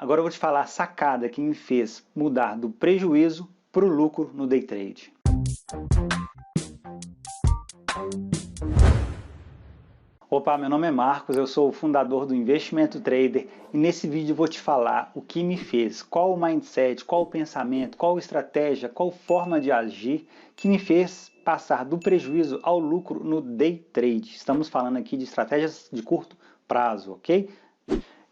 Agora eu vou te falar a sacada que me fez mudar do prejuízo para o lucro no day trade. Opa, meu nome é Marcos, eu sou o fundador do Investimento Trader e nesse vídeo eu vou te falar o que me fez, qual o mindset, qual o pensamento, qual estratégia, qual forma de agir que me fez passar do prejuízo ao lucro no day trade. Estamos falando aqui de estratégias de curto prazo, ok?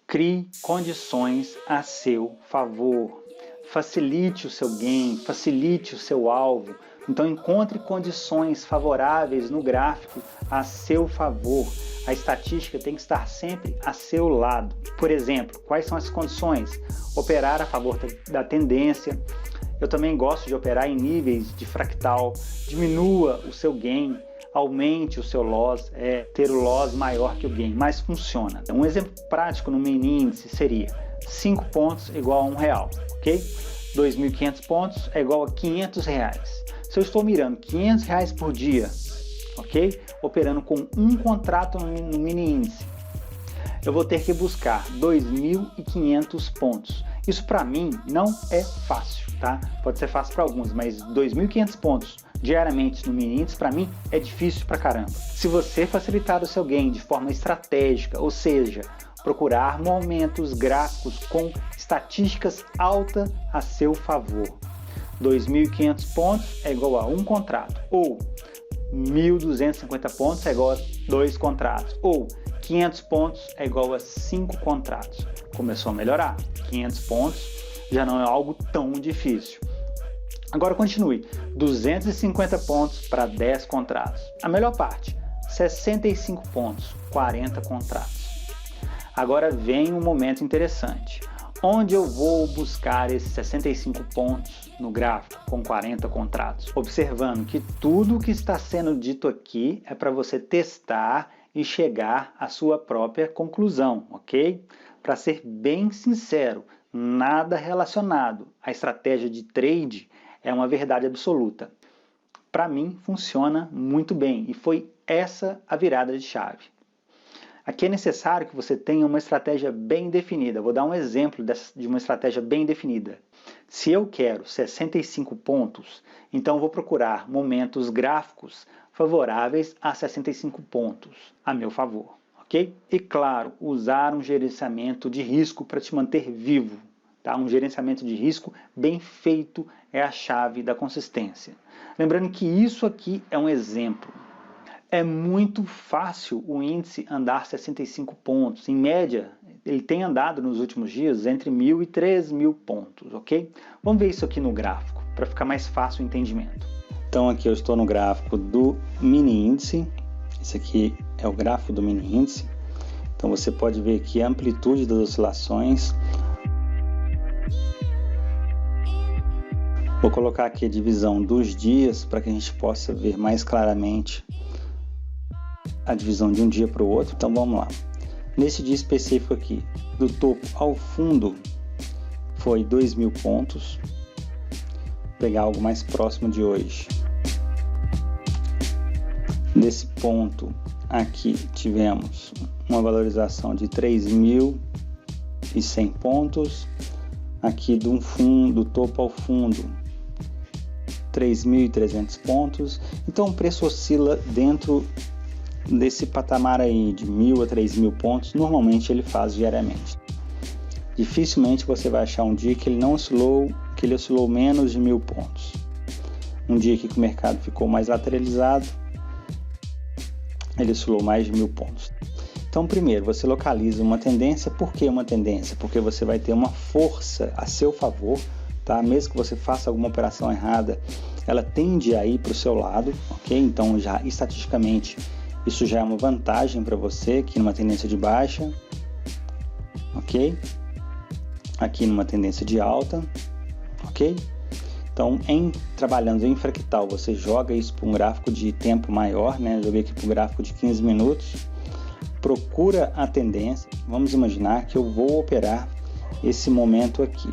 Crie condições a seu favor. Facilite o seu gain, facilite o seu alvo. Então encontre condições favoráveis no gráfico a seu favor. A estatística tem que estar sempre a seu lado. Por exemplo, quais são as condições? Operar a favor da tendência. Eu também gosto de operar em níveis de fractal. Diminua o seu gain. Aumente o seu loss, ter o loss maior que o gain, mas funciona. Um exemplo prático no mini índice seria 5 pontos igual a R$1, ok? 2.500 pontos é igual a R$500. Se eu estou mirando R$500 por dia, ok? Operando com um contrato no mini índice, eu vou ter que buscar 2.500 pontos. Isso para mim não é fácil, tá? Pode ser fácil para alguns, mas 2.500 pontos diariamente no mini índice, para mim, é difícil pra caramba. Se você facilitar o seu gain de forma estratégica, ou seja, procurar momentos gráficos com estatísticas altas a seu favor. 2.500 pontos é igual a um contrato, ou 1.250 pontos é igual a 2 contratos, ou 500 pontos é igual a 5 contratos. Começou a melhorar, 500 pontos já não é algo tão difícil. Agora continue, 250 pontos para 10 contratos. A melhor parte, 65 pontos, 40 contratos. Agora vem um momento interessante. Onde eu vou buscar esses 65 pontos no gráfico com 40 contratos? Observando que tudo o que está sendo dito aqui é para você testar e chegar à sua própria conclusão, ok? Para ser bem sincero, nada relacionado à estratégia de trade é uma verdade absoluta. Para mim, funciona muito bem e foi essa a virada de chave. Aqui é necessário que você tenha uma estratégia bem definida. Vou dar um exemplo de uma estratégia bem definida. Se eu quero 65 pontos, então vou procurar momentos gráficos favoráveis a 65 pontos, a meu favor, ok? E claro, usar um gerenciamento de risco para te manter vivo. Tá? Um gerenciamento de risco bem feito é a chave da consistência. Lembrando que isso aqui é um exemplo. É muito fácil o índice andar 65 pontos. Em média, ele tem andado nos últimos dias entre 1.000 e 3.000 pontos, ok? Vamos ver isso aqui no gráfico, para ficar mais fácil o entendimento. Então aqui eu estou no gráfico do mini índice. Esse aqui é o gráfico do mini índice. Então você pode ver aqui a amplitude das oscilações. Vou colocar aqui a divisão dos dias para que a gente possa ver mais claramente a divisão de um dia para o outro. Então vamos lá. Nesse dia específico aqui, do topo ao fundo foi 2.000 pontos. Vou pegar algo mais próximo de hoje. Desse ponto aqui tivemos uma valorização de 3.100 pontos. Aqui do topo ao fundo 3.300 pontos. Então o preço oscila dentro desse patamar aí de 1.000 a 3.000 pontos. Normalmente ele faz diariamente. Dificilmente você vai achar um dia que ele oscilou menos de 1.000 pontos. Um dia que o mercado ficou mais lateralizado, ele oscilou mais de 1.000 pontos. Então, primeiro, você localiza uma tendência. Por que uma tendência? Porque você vai ter uma força a seu favor, tá? Mesmo que você faça alguma operação errada, ela tende a ir para o seu lado, ok? Então, já estatisticamente, isso já é uma vantagem para você aqui numa tendência de baixa, ok? Aqui numa tendência de alta, ok? Então, trabalhando em fractal, você joga isso para um gráfico de tempo maior, né? Joguei aqui para um gráfico de 15 minutos. Procura a tendência. Vamos imaginar que eu vou operar esse momento aqui.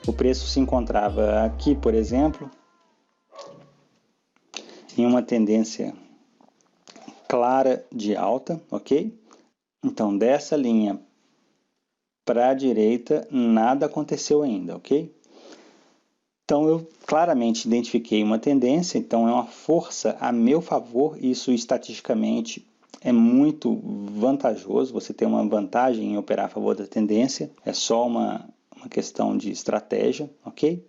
O preço se encontrava aqui, por exemplo, em uma tendência clara de alta, ok? Então, dessa linha para a direita, nada aconteceu ainda, ok? Então eu claramente identifiquei uma tendência, então é uma força a meu favor, isso estatisticamente é muito vantajoso, você tem uma vantagem em operar a favor da tendência, é só uma questão de estratégia, ok?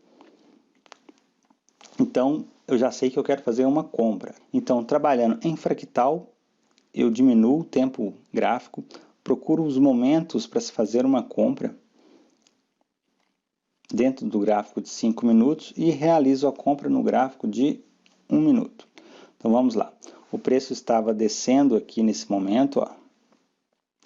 Então eu já sei que eu quero fazer uma compra. Então trabalhando em fractal, eu diminuo o tempo gráfico, procuro os momentos para se fazer uma compra dentro do gráfico de 5 minutos e realizo a compra no gráfico de 1 minuto. Então vamos lá. O preço estava descendo aqui nesse momento, ó.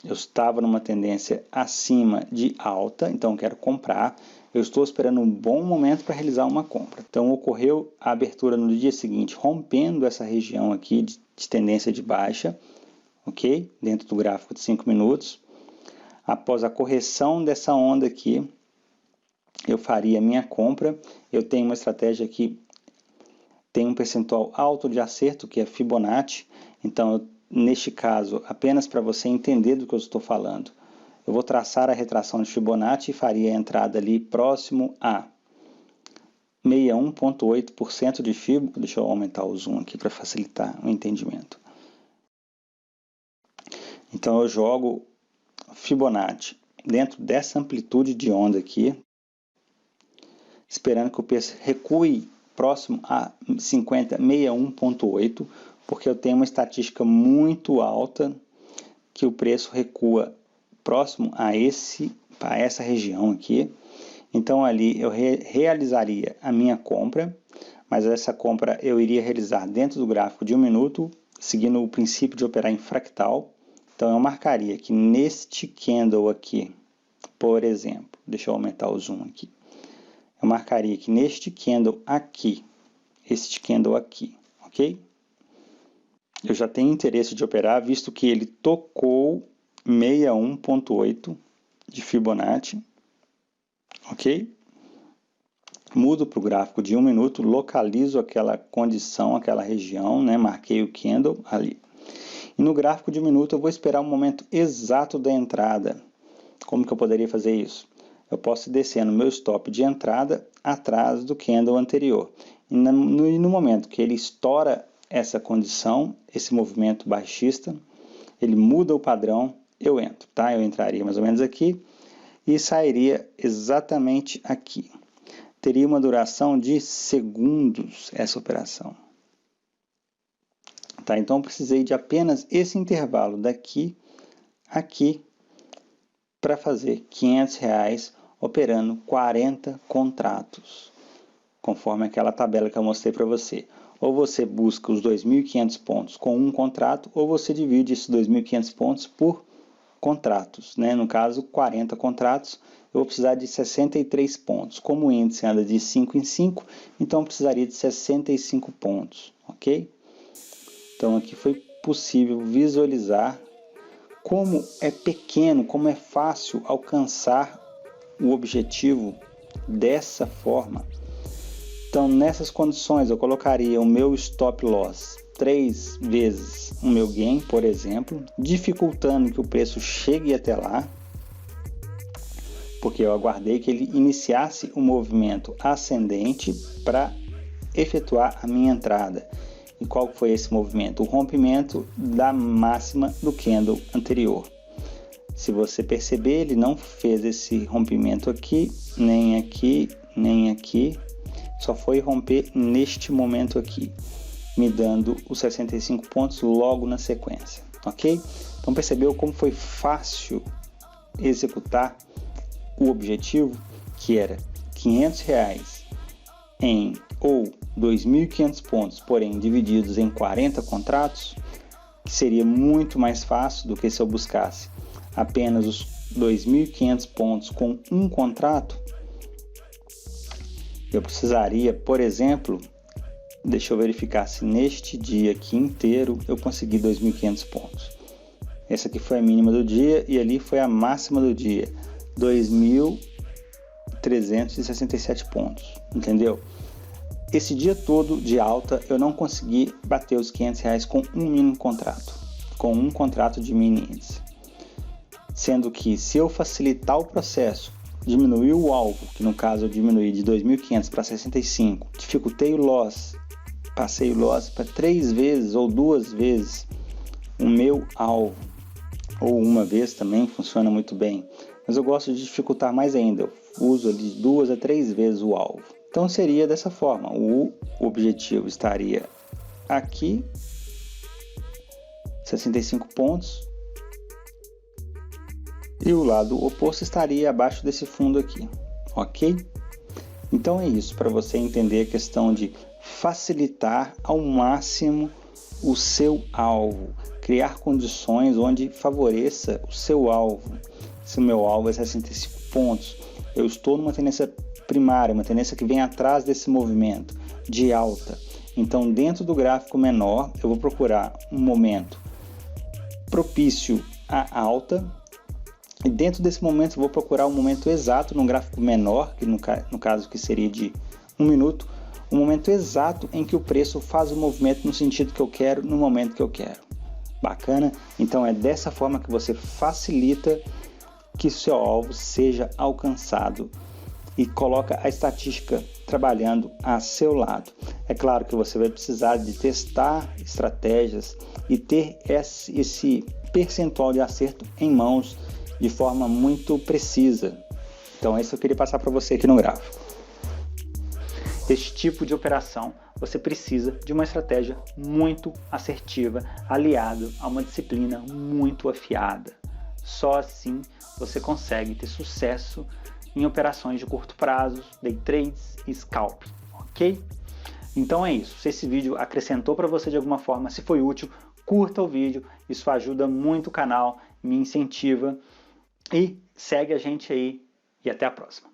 Eu estava numa tendência acima de alta, então quero comprar. Eu estou esperando um bom momento para realizar uma compra. Então ocorreu a abertura no dia seguinte, rompendo essa região aqui de tendência de baixa, ok? Dentro do gráfico de 5 minutos. Após a correção dessa onda aqui, eu faria a minha compra. Eu tenho uma estratégia que tem um percentual alto de acerto, que é Fibonacci. Então, neste caso, apenas para você entender do que eu estou falando, eu vou traçar a retração de Fibonacci e faria a entrada ali próximo a 61,8% de Fibonacci. Deixa eu aumentar o zoom aqui para facilitar o entendimento. Então eu jogo Fibonacci dentro dessa amplitude de onda aqui, esperando que o preço recue próximo a 61,8, porque eu tenho uma estatística muito alta que o preço recua próximo a essa região aqui. Então ali eu realizaria a minha compra, mas essa compra eu iria realizar dentro do gráfico de 1 minuto, seguindo o princípio de operar em fractal. Então eu marcaria que neste candle aqui, por exemplo, deixa eu aumentar o zoom aqui, eu marcaria que neste candle aqui, este candle aqui, ok? Eu já tenho interesse de operar, visto que ele tocou 61,8 de Fibonacci, ok? Mudo para o gráfico de 1 minuto, localizo aquela condição, aquela região, né? Marquei o candle ali. E no gráfico de 1 minuto eu vou esperar o momento exato da entrada. Como que eu poderia fazer isso? Eu posso descer no meu stop de entrada atrás do candle anterior. E no momento que ele estoura essa condição, esse movimento baixista, ele muda o padrão, eu entro, tá? Eu entraria mais ou menos aqui e sairia exatamente aqui. Teria uma duração de segundos essa operação. Tá? Então eu precisei de apenas esse intervalo daqui a aqui para fazer R$500 operando 40 contratos, conforme aquela tabela que eu mostrei para você. Ou você busca os 2.500 pontos com um contrato, ou você divide esses 2.500 pontos por contratos, né? No caso, 40 contratos, eu vou precisar de 63 pontos. Como o índice anda de 5 em 5, então eu precisaria de 65 pontos, ok? Então aqui foi possível visualizar como é pequeno, como é fácil alcançar o objetivo dessa forma. Então nessas condições eu colocaria o meu stop loss 3 vezes o meu gain, por exemplo, dificultando que o preço chegue até lá, porque eu aguardei que ele iniciasse o movimento ascendente para efetuar a minha entrada. E qual foi esse movimento? O rompimento da máxima do candle anterior. Se você perceber, ele não fez esse rompimento aqui, nem aqui, nem aqui. Só foi romper neste momento aqui, me dando os 65 pontos logo na sequência, ok? Então percebeu como foi fácil executar o objetivo, que era R$500 em ou 2.500 pontos, porém divididos em 40 contratos, que seria muito mais fácil do que se eu buscasse apenas os 2.500 pontos com um contrato. Eu precisaria, por exemplo, deixa eu verificar se neste dia aqui inteiro eu consegui 2.500 pontos. Essa aqui foi a mínima do dia e ali foi a máxima do dia, 2.367 pontos, entendeu? Esse dia todo de alta eu não consegui bater os R$500 com um mínimo contrato, com um contrato de mini índice. sendo que se eu facilitar o processo, diminuir o alvo, que no caso eu diminuí de 2.500 para 65, dificultei o loss, passei o loss para 3 vezes ou 2 vezes o meu alvo, ou uma vez também funciona muito bem, mas eu gosto de dificultar mais ainda, eu uso ali 2 a 3 vezes o alvo. Então seria dessa forma, o objetivo estaria aqui, 65 pontos, e o lado oposto estaria abaixo desse fundo aqui, ok? Então é isso, para você entender a questão de facilitar ao máximo o seu alvo, criar condições onde favoreça o seu alvo. Se o meu alvo é 65 pontos, eu estou numa tendência primária, uma tendência que vem atrás desse movimento de alta. Então, dentro do gráfico menor, eu vou procurar um momento propício à alta, e dentro desse momento eu vou procurar um momento exato no gráfico menor, que no caso que seria de 1 minuto, o momento exato em que o preço faz o movimento no sentido que eu quero, no momento que eu quero. Bacana? Então é dessa forma que você facilita que o seu alvo seja alcançado e coloca a estatística trabalhando a seu lado. É claro que você vai precisar de testar estratégias e ter esse percentual de acerto em mãos de forma muito precisa. Então, isso eu queria passar para você aqui no gráfico. Este tipo de operação, você precisa de uma estratégia muito assertiva, aliado a uma disciplina muito afiada. Só assim você consegue ter sucesso em operações de curto prazo, day trades e scalp, ok? Então é isso. Se esse vídeo acrescentou para você de alguma forma, se foi útil, curta o vídeo. Isso ajuda muito o canal, me incentiva. E segue a gente aí e até a próxima.